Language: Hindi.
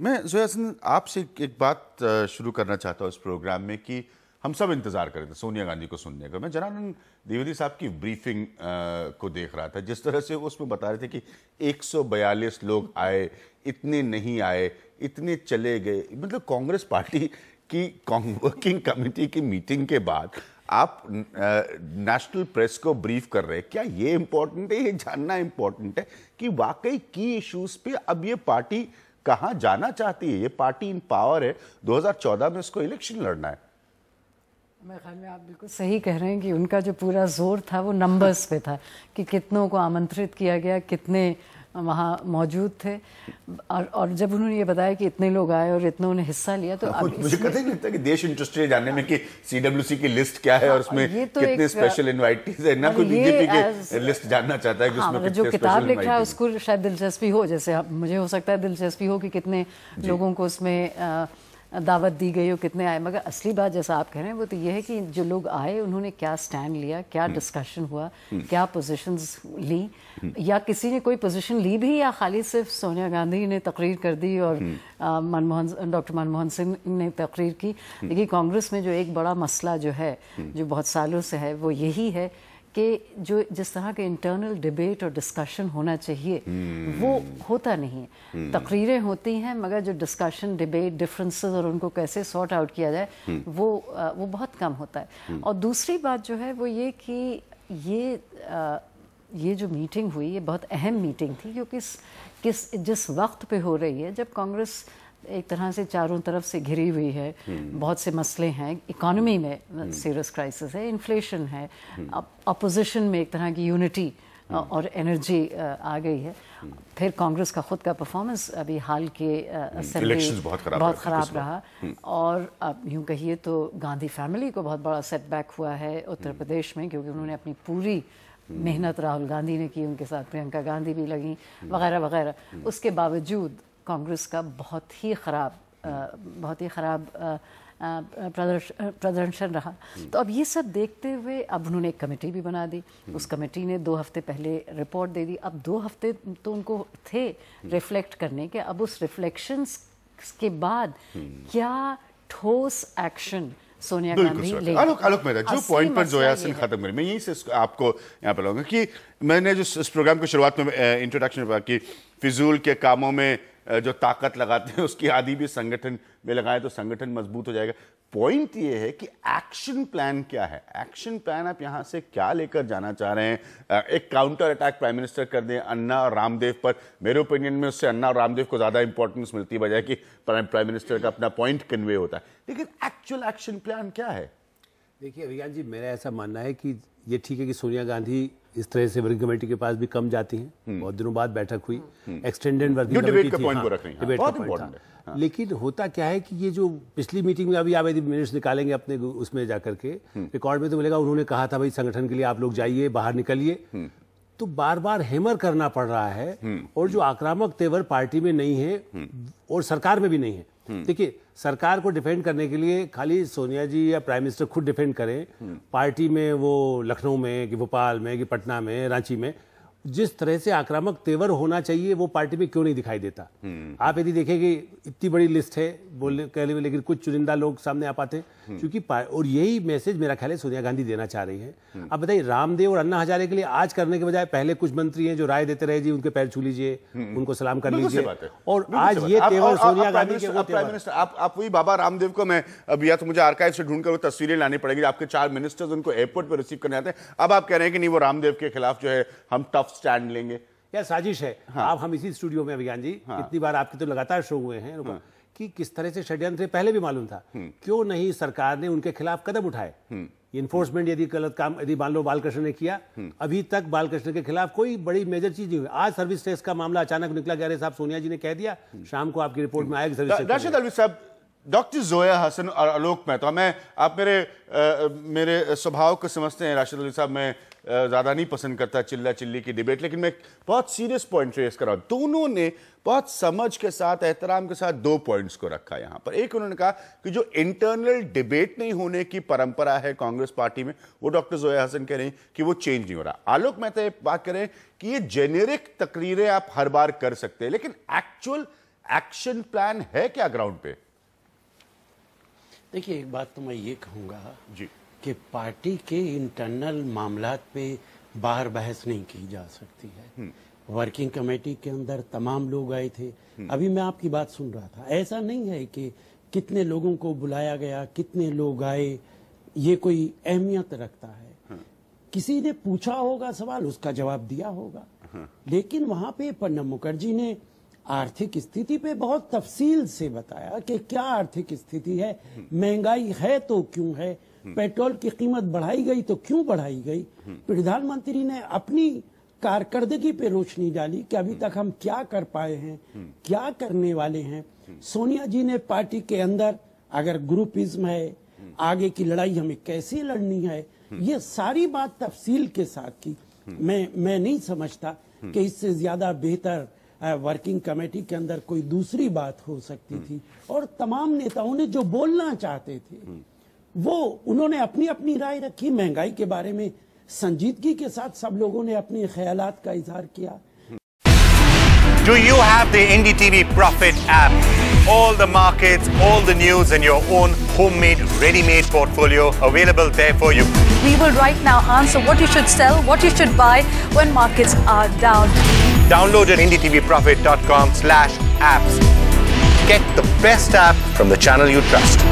मैं जोया हसन आपसे एक बात शुरू करना चाहता हूँ इस प्रोग्राम में कि हम सब इंतजार कर रहे थे सोनिया गांधी को सुनने का। मैं जनार्दन द्विवेदी साहब की ब्रीफिंग को देख रहा था, जिस तरह से वो उसमें बता रहे थे कि 142 लोग आए, इतने नहीं आए, इतने चले गए। मतलब कांग्रेस पार्टी की वर्किंग कमेटी की मीटिंग के बाद आप नेशनल प्रेस को ब्रीफ कर रहे हैं। क्या ये इंपॉर्टेंट है, ये जानना इंपॉर्टेंट है कि वाकई की इश्यूज पे अब ये पार्टी कहां जाना चाहती है? ये पार्टी इन पावर है, 2014 में इसको इलेक्शन लड़ना है। मेरे ख्याल में आप बिल्कुल सही कह रहे हैं कि उनका जो पूरा जोर था वो नंबर्स पे था कि कितनों को आमंत्रित किया गया, कितने वहाँ मौजूद थे। और जब उन्होंने ये बताया कि इतने लोग आए और इतनों ने हिस्सा लिया तो मुझे कतई नहीं लगता कि देश इंटरेस्टेड है जानने में कि सीडब्ल्यूसी की लिस्ट क्या है और उसमें तो कितने स्पेशल इनवाइटीज है। ना कोई बीजेपी की लिस्ट जानना चाहता है कि उसमें जो किताब लिखा है उसको शायद दिलचस्पी हो, जैसे मुझे हो सकता है दिलचस्पी हो कि कितने लोगों को उसमें दावत दी गई हो, कितने आए। मगर असली बात जैसा आप कह रहे हैं वो तो ये है कि जो लोग आए उन्होंने क्या स्टैंड लिया, क्या डिस्कशन हुआ, क्या पोजीशंस ली, या किसी ने कोई पोजीशन ली भी या खाली सिर्फ सोनिया गांधी ने तकरीर कर दी और डॉक्टर मनमोहन सिंह ने तकरीर की। देखिए कांग्रेस में जो एक बड़ा मसला जो है जो बहुत सालों से है वो यही है कि जो जिस तरह के इंटरनल डिबेट और डिस्कशन होना चाहिए वो होता नहीं है। तकरीरें होती हैं मगर जो डिस्कशन, डिबेट, डिफरेंसेस और उनको कैसे सॉर्ट आउट किया जाए वो बहुत कम होता है। और दूसरी बात जो है वो ये कि ये जो मीटिंग हुई ये बहुत अहम मीटिंग थी क्योंकि जिस वक्त पे हो रही है जब कांग्रेस एक तरह से चारों तरफ से घिरी हुई है, बहुत से मसले हैं, इकोनॉमी में सीरियस क्राइसिस है, इन्फ्लेशन है, अपोजिशन में एक तरह की यूनिटी और एनर्जी आ गई है। फिर कांग्रेस का खुद का परफॉर्मेंस अभी हाल के असेंबली बहुत ख़राब रहा और अब यूँ कहिए तो गांधी फैमिली को बहुत बड़ा सेटबैक हुआ है उत्तर प्रदेश में, क्योंकि उन्होंने अपनी पूरी मेहनत राहुल गांधी ने की, उनके साथ प्रियंका गांधी भी लगी वगैरह वगैरह। उसके बावजूद कांग्रेस का बहुत ही ख़राब प्रदर्शन रहा। तो अब ये सब देखते हुए अब उन्होंने एक कमेटी भी बना दी। उस कमेटी ने 2 हफ्ते पहले रिपोर्ट दे दी। अब 2 हफ्ते तो उनको थे रिफ्लेक्ट करने के। अब उस रिफ्लेक्शंस के बाद क्या ठोस एक्शन सोनिया गांधी ले। आलोक मेहता जो पॉइंट पर जोया हसन खत्म करें, मैं यही से आपको यहाँ पर लाऊंगा कि मैंने जो इस प्रोग्राम की शुरुआत में इंट्रोडक्शन में कि फिजूल के कामों में जो ताकत लगाते हैं उसकी आदि भी संगठन में लगाए तो संगठन मजबूत हो जाएगा। पॉइंट ये है कि एक्शन प्लान क्या है? एक्शन प्लान आप यहाँ से क्या लेकर जाना चाह रहे हैं? एक काउंटर अटैक प्राइम मिनिस्टर कर दें अन्ना और रामदेव पर, मेरे ओपिनियन में उससे अन्ना और रामदेव को ज्यादा इंपॉर्टेंस मिलती है बजाय कि प्राइम मिनिस्टर का अपना पॉइंट कन्वे होता है। लेकिन एक्चुअल एक्शन प्लान क्या है? देखिए अभियान जी, मेरा ऐसा मानना है कि ये ठीक है कि सोनिया गांधी इस तरह से वर्किंग कमेटी के पास भी कम जाती हैं। बहुत दिनों बाद बैठक हुई, एक्सटेंडेड वर्किंग कमेटी थी, डिबेट का पॉइंट था। लेकिन होता क्या है कि ये जो पिछली मीटिंग में अभी आप यदि मिनट्स निकालेंगे अपने उसमें जाकर के रिकॉर्ड में तो मिलेगा उन्होंने कहा था भाई संगठन के लिए आप लोग जाइए, बाहर निकलिए। तो बार बार हैमर करना पड़ रहा है और जो आक्रामक तेवर पार्टी में नहीं है और सरकार में भी नहीं है। देखिए सरकार को डिफेंड करने के लिए खाली सोनिया जी या प्राइम मिनिस्टर खुद डिफेंड करें, पार्टी में वो लखनऊ में कि भोपाल में कि पटना में, रांची में जिस तरह से आक्रामक तेवर होना चाहिए वो पार्टी में क्यों नहीं दिखाई देता। आप यदि देखें कि इतनी बड़ी लिस्ट है बोलने के लिए, लेकिन कुछ चुनिंदा लोग सामने आ पाते हैं क्योंकि और यही मैसेज मेरा ख्याल है सोनिया गांधी देना चाह रही है। अब बताइए रामदेव और अन्ना हजारे के लिए आज करने के बजाय पहले कुछ मंत्री हैं जो राय देते रहे जी उनके पैर छू लीजिए, उनको सलाम कर लीजिए, और आज ये तेवर सोनिया गांधी के प्राइम मिनिस्टर आप वही बाबा रामदेव को मैं अब या तो मुझे आर्काइव से ढूंढकर वो तस्वीरें लानी पड़ेगी। आपके 4 मिनिस्टर्स उनको एयरपोर्ट पर रिसीव करने आते हैं। अब आप कह रहे हैं कि नहीं वो रामदेव के खिलाफ जो है हम टफ स्टैंड लेंगे, या साजिश है। आप हम इसी स्टूडियो में अभियान जी इतनी बार आपके तो लगातार शो हुए हैं कि किस तरह से षड्यंत्र पहले भी मालूम था, क्यों नहीं सरकार ने उनके खिलाफ कदम उठाए। इन्फोर्समेंट यदि गलत काम यदि मान लो बालकृष्ण ने किया, अभी तक बालकृष्ण के खिलाफ कोई बड़ी मेजर चीज नहीं हुई। आज सर्विस टैक्स का मामला अचानक निकला, कह रहे साहब सोनिया जी ने कह दिया, शाम को आपकी रिपोर्ट में आएगी service tax. Doctor Zoya Hasan और आलोक मेहता, मैं आप मेरे स्वभाव को समझते हैं राशिद अली साहब, मैं ज़्यादा नहीं पसंद करता चिल्ला चिल्ली की डिबेट, लेकिन मैं बहुत सीरियस पॉइंट रेस कर रहा हूं। दोनों ने बहुत समझ के साथ, एहतराम के साथ 2 पॉइंट्स को रखा यहां पर। एक उन्होंने कहा कि जो इंटरनल डिबेट नहीं होने की परंपरा है कांग्रेस पार्टी में, वो डॉक्टर जोया हसन कह रहे हैं कि वो चेंज नहीं हो रहा। आलोक मेहता ये बात करें कि ये जेनेरिक तकरीरें आप हर बार कर सकते हैं, लेकिन एक्चुअल एक्शन प्लान है क्या ग्राउंड पे? देखिए, एक बात तो मैं ये कहूंगा जी कि पार्टी के इंटरनल मामलात पे बाहर बहस नहीं की जा सकती है। वर्किंग कमेटी के अंदर तमाम लोग आए थे। अभी मैं आपकी बात सुन रहा था, ऐसा नहीं है कि कितने लोगों को बुलाया गया, कितने लोग आए, ये कोई अहमियत रखता है। किसी ने पूछा होगा सवाल, उसका जवाब दिया होगा, लेकिन वहां पे प्रणब मुखर्जी ने आर्थिक स्थिति पे बहुत तफसील से बताया कि क्या आर्थिक स्थिति है, महंगाई है तो क्यों है, पेट्रोल की कीमत बढ़ाई गई तो क्यों बढ़ाई गई। प्रधानमंत्री ने अपनी कारकर्दगी पे रोशनी डाली कि अभी तक हम क्या कर पाए हैं, क्या करने वाले हैं। सोनिया जी ने पार्टी के अंदर अगर ग्रुपिज्म है, आगे की लड़ाई हमें कैसे लड़नी है, ये सारी बात तफसील के साथ की। मैं नहीं समझता कि इससे ज्यादा बेहतर वर्किंग कमेटी के अंदर कोई दूसरी बात हो सकती थी। और तमाम नेताओं ने जो बोलना चाहते थे वो उन्होंने अपनी अपनी राय रखी। महंगाई के बारे में संजीदगी के साथ सब लोगों ने अपने ख्यालात का इजहार किया। Do you have the NDTV Profit app? All the markets, all the news and your own homemade, ready-made portfolio available there for you. We will right now answer what you should sell, what you should buy when markets are down. Download at ndtvprofit.com/apps. Get the best app from the channel you trust.